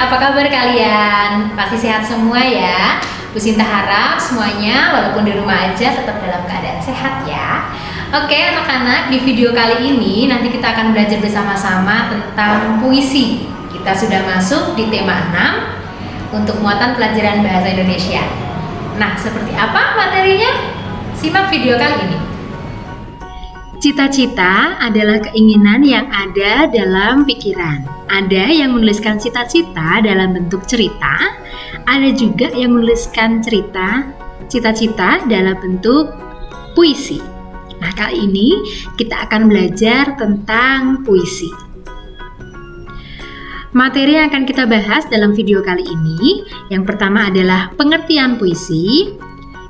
apa kabar kalian? Pasti sehat semua ya. Bu Sinta harap semuanya walaupun di rumah aja tetap dalam keadaan sehat ya. Oke anak-anak, di video kali ini nanti kita akan belajar bersama-sama tentang puisi. Kita sudah masuk di tema 6 untuk muatan pelajaran bahasa Indonesia. Nah, seperti apa materinya? Simak video kali ini. Cita-cita adalah keinginan yang ada dalam pikiran. Ada yang menuliskan cita-cita dalam bentuk cerita, ada juga yang menuliskan cita-cita dalam bentuk puisi. Nah, kali ini kita akan belajar tentang puisi. Materi yang akan kita bahas dalam video kali ini, yang pertama adalah pengertian puisi,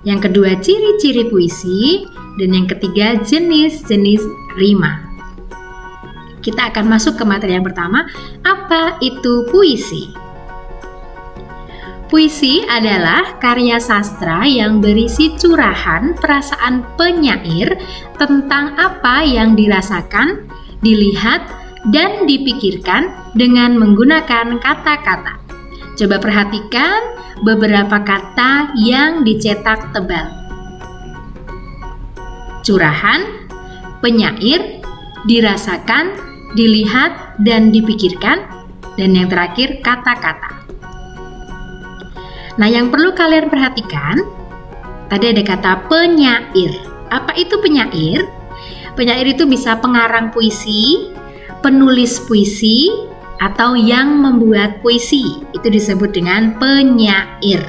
yang kedua ciri-ciri puisi, dan yang ketiga jenis-jenis rima. Kita akan masuk ke materi yang pertama, apa itu puisi? Puisi adalah karya sastra yang berisi curahan perasaan penyair tentang apa yang dirasakan, dilihat, dan dipikirkan dengan menggunakan kata-kata. Coba perhatikan beberapa kata yang dicetak tebal. Curahan, penyair, dirasakan, dilihat, dan dipikirkan, dan yang terakhir kata-kata. Nah, yang perlu kalian perhatikan, tadi ada kata penyair. Apa itu penyair? Penyair itu bisa pengarang puisi, penulis puisi, atau yang membuat puisi. Itu disebut dengan penyair.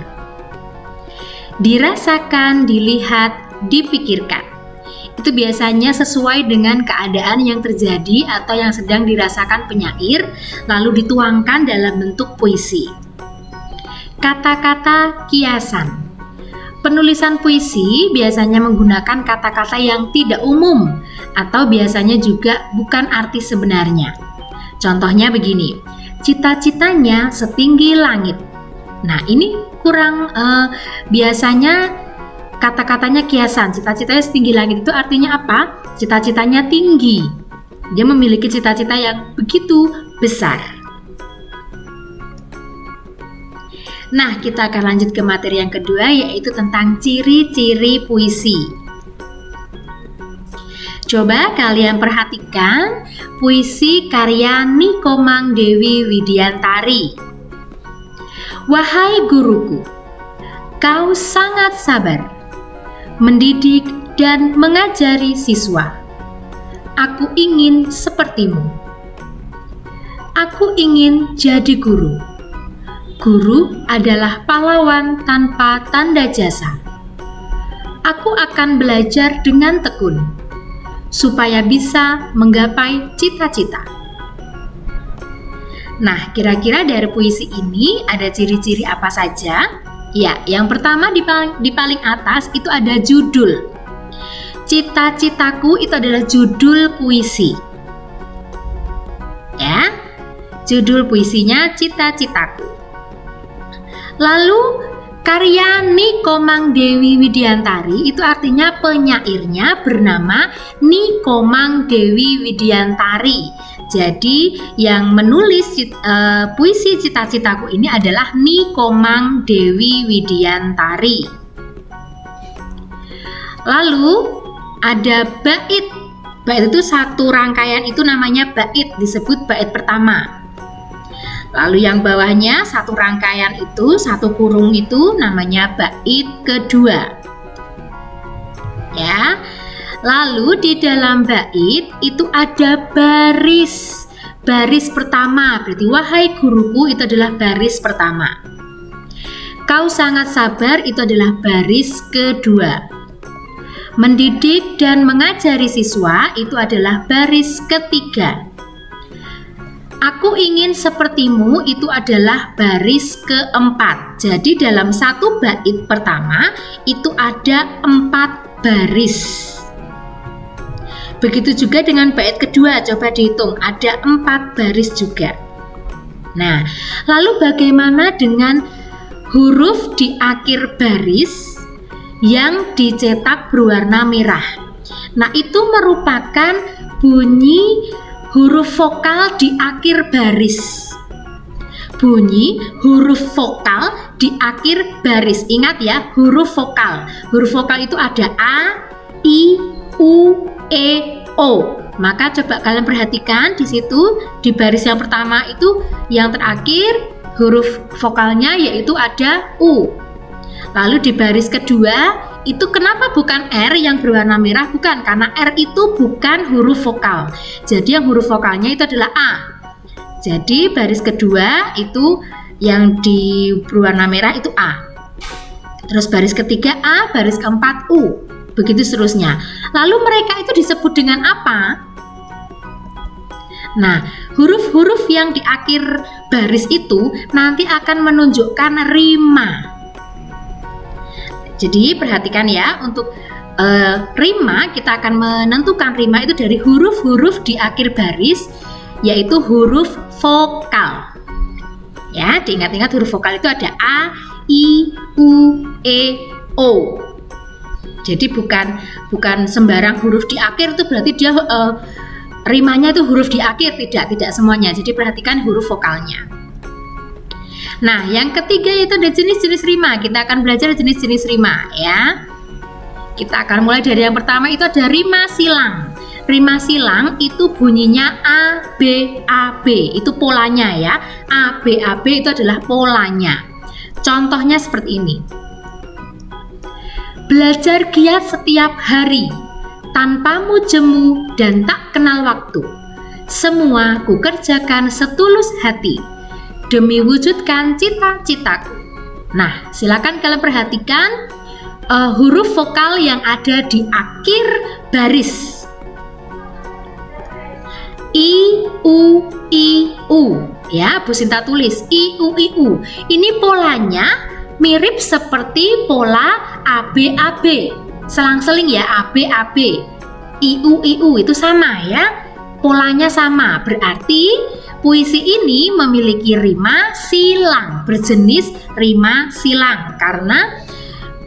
Dirasakan, dilihat, dipikirkan. Itu biasanya sesuai dengan keadaan yang terjadi atau yang sedang dirasakan penyair, lalu dituangkan dalam bentuk puisi. Kata-kata kiasan. Penulisan puisi biasanya menggunakan kata-kata yang tidak umum atau biasanya juga bukan arti sebenarnya. Contohnya begini, cita-citanya setinggi langit. Nah, ini kurang biasanya kata-katanya kiasan. Cita-citanya setinggi langit itu artinya apa? Cita-citanya tinggi. Dia memiliki cita-cita yang begitu besar. Nah, kita akan lanjut ke materi yang kedua, yaitu tentang ciri-ciri puisi. Coba kalian perhatikan puisi karya Niko Mangdewi Widiantari. Wahai guruku, kau sangat sabar, mendidik dan mengajari siswa. Aku ingin sepertimu. Aku ingin jadi guru. Guru adalah pahlawan tanpa tanda jasa. Aku akan belajar dengan tekun, supaya bisa menggapai cita-cita. Nah, kira-kira dari puisi ini ada ciri-ciri apa saja? Ya, yang pertama di paling atas itu ada judul. Cita-citaku itu adalah judul puisi. Ya, judul puisinya cita-citaku. Lalu karya Niko Mangdewi Widiantari itu artinya penyairnya bernama Niko Mangdewi Widiantari. Jadi yang menulis puisi cita-citaku ini adalah Niko Mangdewi Widiantari. Lalu ada bait. Bait itu satu rangkaian itu namanya bait, disebut bait pertama. Lalu yang bawahnya satu rangkaian itu, satu kurung itu namanya bait kedua. Ya. Lalu di dalam bait itu ada baris. Baris pertama, berarti wahai guruku itu adalah baris pertama. Kau sangat sabar itu adalah baris kedua. Mendidik dan mengajari siswa itu adalah baris ketiga. Aku ingin sepertimu itu adalah baris keempat. Jadi dalam satu bait pertama itu ada 4 baris. Begitu juga dengan bait kedua, coba dihitung, ada 4 baris juga. Nah, lalu bagaimana dengan huruf di akhir baris yang dicetak berwarna merah? Nah, itu merupakan bunyi huruf vokal di akhir baris. bunyi huruf vokal di akhir baris. Ingat ya, huruf vokal. Huruf vokal itu ada A, I, U, E, O. Maka coba kalian perhatikan di situ, di baris yang pertama itu yang terakhir huruf vokalnya yaitu ada U. Lalu di baris kedua itu kenapa bukan R yang berwarna merah? Bukan, karena R itu bukan huruf vokal. Jadi yang huruf vokalnya itu adalah A. Jadi baris kedua itu yang di berwarna merah itu A. Terus baris ketiga A, baris keempat U. Begitu seterusnya. Lalu mereka itu disebut dengan apa? Nah, huruf-huruf yang di akhir baris itu nanti akan menunjukkan rima. Jadi perhatikan ya, untuk rima kita akan menentukan rima itu dari huruf-huruf di akhir baris, yaitu huruf vokal. Ya, diingat-ingat huruf vokal itu ada A, I, U, E, O. Jadi bukan sembarang huruf di akhir itu berarti dia rimanya itu huruf di akhir, tidak semuanya. Jadi perhatikan huruf vokalnya. Nah, yang ketiga itu ada jenis-jenis rima. Kita akan belajar jenis-jenis rima ya. Kita akan mulai dari yang pertama itu ada rima silang. Rima silang itu bunyinya A, B, A, B. Itu polanya ya. A, B, A, B itu adalah polanya. Contohnya seperti ini. Belajar giat setiap hari, tanpamu jemu dan tak kenal waktu. Semua kukerjakan setulus hati, demi wujudkan cita-citaku. Nah, silakan kalian perhatikan huruf vokal yang ada di akhir baris. I, U, I, U. Ya, Bu Sinta tulis I, U, I, U. Ini polanya mirip seperti pola A, B, A, B. Selang-seling ya, A, B, A, B. I, U, I, U itu sama ya. Polanya sama, berarti puisi ini memiliki rima silang, berjenis rima silang karena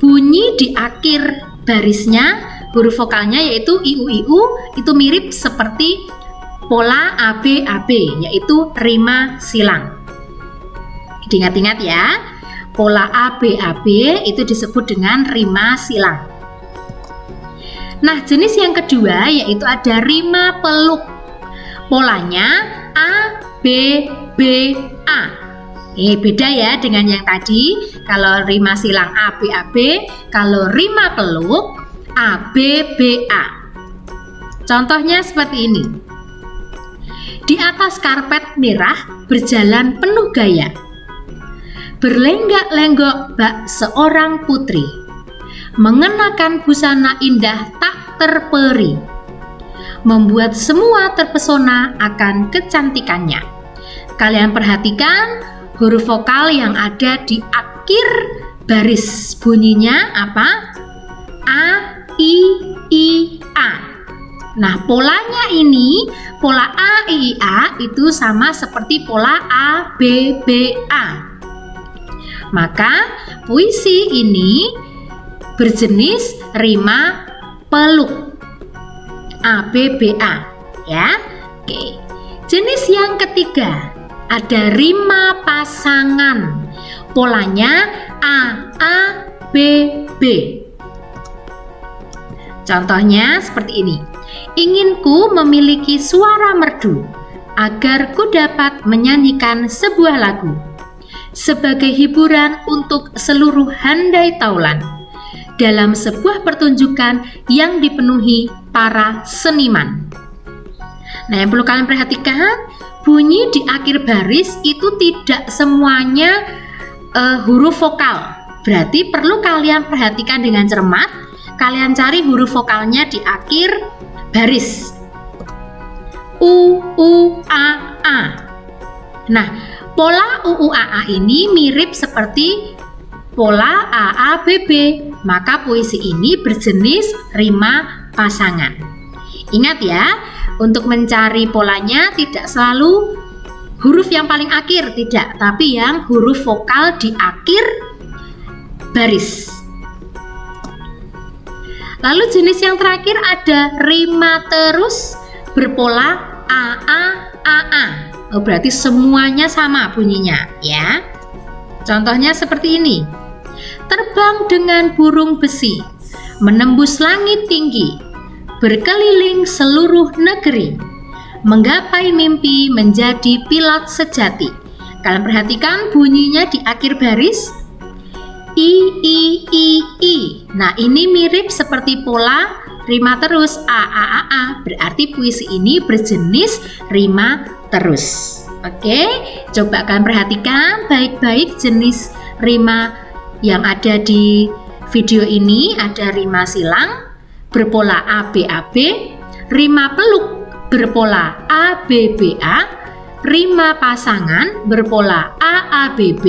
bunyi di akhir barisnya huruf vokalnya yaitu I, U, I, U itu mirip seperti pola A, B, A, B, yaitu rima silang. Diingat-ingat ya, pola A, B, A, B itu disebut dengan rima silang. Nah, jenis yang kedua yaitu ada rima peluk. Polanya A, B, B, A. Beda ya dengan yang tadi. Kalau rima silang A, B, A, B, kalau rima peluk A, B, B, A. Contohnya seperti ini. Di atas karpet merah berjalan penuh gaya, berlenggak-lenggok bak seorang putri, mengenakan busana indah tak terperi, membuat semua terpesona akan kecantikannya. Kalian perhatikan huruf vokal yang ada di akhir baris, bunyinya apa? A, I, A. Nah, polanya ini, pola A, I, A itu sama seperti pola A, B, B, A. Maka puisi ini berjenis rima peluk. A, B, B, A ya. Oke. Jenis yang ketiga ada rima pasangan. Polanya A, B, B. Contohnya seperti ini. Inginku memiliki suara merdu agar ku dapat menyanyikan sebuah lagu sebagai hiburan untuk seluruh handai taulan dalam sebuah pertunjukan yang dipenuhi para seniman. Nah, yang perlu kalian perhatikan, bunyi di akhir baris itu tidak semuanya huruf vokal. Berarti perlu kalian perhatikan dengan cermat. Kalian cari huruf vokalnya di akhir baris. U, A, A. Nah, pola U, A, A ini mirip seperti pola A, B, B. Maka puisi ini berjenis rima pasangan. Ingat ya, untuk mencari polanya tidak selalu huruf yang paling akhir, tidak, tapi yang huruf vokal di akhir baris. Lalu jenis yang terakhir ada rima terus berpola A, A. Oh, berarti semuanya sama bunyinya ya. Contohnya seperti ini. Terbang dengan burung besi, menembus langit tinggi, berkeliling seluruh negeri, menggapai mimpi menjadi pilot sejati. Kalian perhatikan bunyinya di akhir baris. I. Nah, ini mirip seperti pola rima terus a. Berarti puisi ini berjenis rima terus. Oke, coba kalian perhatikan baik-baik jenis rima yang ada di video ini. Ada rima silang berpola ABAB, rima peluk berpola ABBA, rima pasangan berpola AABB,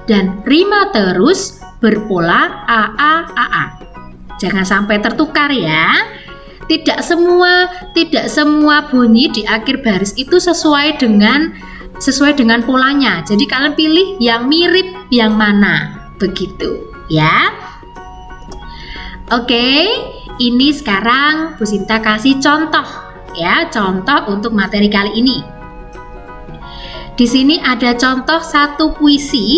dan rima terus berpola AAAA. Jangan sampai tertukar ya. Tidak semua bunyi di akhir baris itu sesuai dengan polanya. Jadi kalian pilih yang mirip yang mana, begitu ya. Oke, ini sekarang Bu Sinta kasih contoh ya, contoh untuk materi kali ini. Di sini ada contoh satu puisi.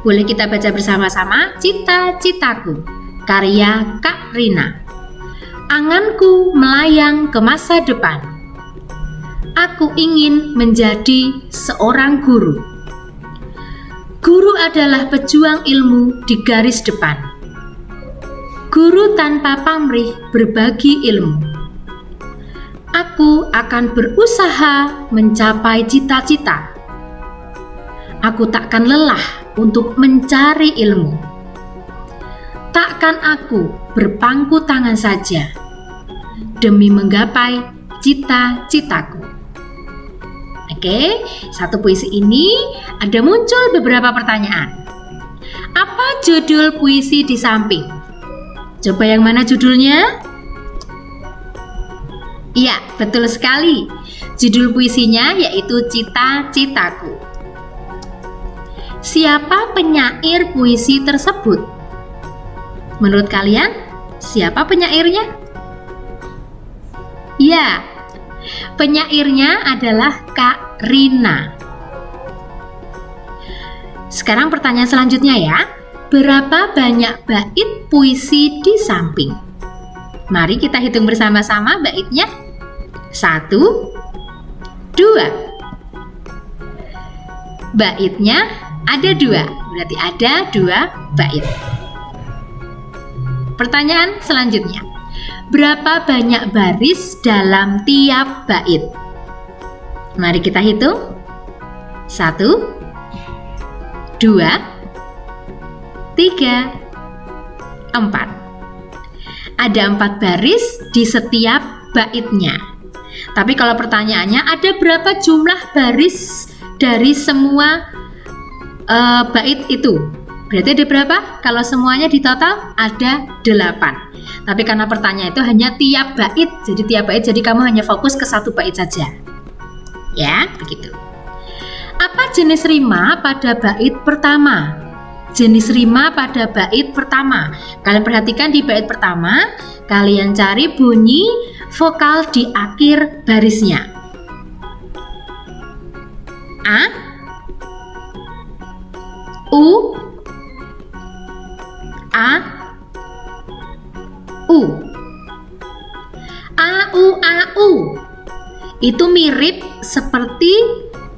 Boleh kita baca bersama-sama. Cita-citaku, karya Kak Rina. Anganku melayang ke masa depan. Aku ingin menjadi seorang guru. Guru adalah pejuang ilmu di garis depan. Guru tanpa pamrih berbagi ilmu. Aku akan berusaha mencapai cita-cita. Aku takkan lelah untuk mencari ilmu. Takkan aku berpangku tangan saja demi menggapai cita-citaku. Oke, satu puisi ini ada muncul beberapa pertanyaan. Apa judul puisi di samping? Coba yang mana judulnya? Iya, betul sekali. Judul puisinya yaitu Cita-citaku. Siapa penyair puisi tersebut? Menurut kalian, siapa penyairnya? Ya, penyairnya adalah Kak Rina. Sekarang pertanyaan selanjutnya ya. Berapa banyak bait puisi di samping? Mari kita hitung bersama-sama baitnya. 1, 2. Baitnya ada 2, berarti ada 2 bait. Pertanyaan selanjutnya. Berapa banyak baris dalam tiap bait? Mari kita hitung. 1, 2, 3, 4. Ada 4 baris di setiap baitnya. Tapi kalau pertanyaannya ada berapa jumlah baris dari semua bait itu? Berarti ada berapa? Kalau semuanya di total ada 8. Tapi karena pertanyaan itu hanya tiap bait, jadi kamu hanya fokus ke satu bait saja. Ya, begitu. Apa jenis rima pada bait pertama? Jenis rima pada bait pertama. Kalian perhatikan di bait pertama, kalian cari bunyi vokal di akhir barisnya. A, U, A, U. A, U, A, U. Itu mirip seperti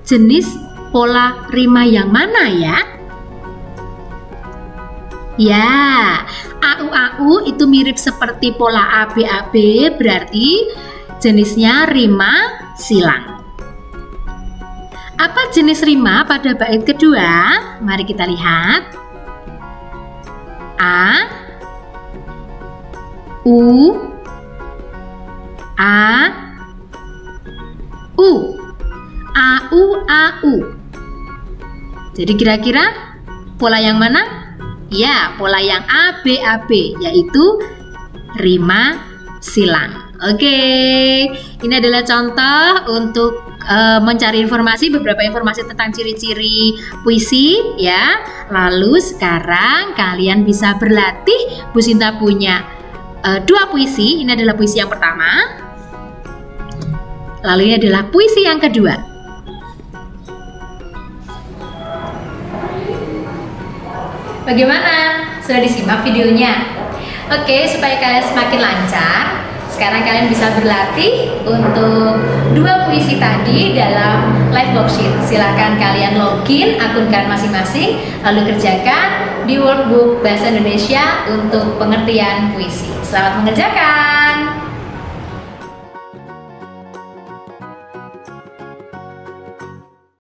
jenis pola rima yang mana ya? Ya, AU itu mirip seperti pola ABAB, berarti jenisnya rima silang. Apa jenis rima pada bait kedua? Mari kita lihat. A, U, A, U. AU. Jadi kira-kira pola yang mana? Ya, pola yang ABAB, yaitu rima silang. Oke, ini adalah contoh untuk mencari beberapa informasi tentang ciri-ciri puisi ya. Lalu sekarang kalian bisa berlatih. Bu Sinta punya 2 puisi. Ini adalah puisi yang pertama. Lalu ini adalah puisi yang kedua. Bagaimana? Sudah disimak videonya? Oke, supaya kalian semakin lancar, sekarang kalian bisa berlatih untuk 2 puisi tadi dalam live worksheet. Silahkan kalian login akun kalian masing-masing, lalu kerjakan di workbook Bahasa Indonesia untuk pengertian puisi. Selamat mengerjakan!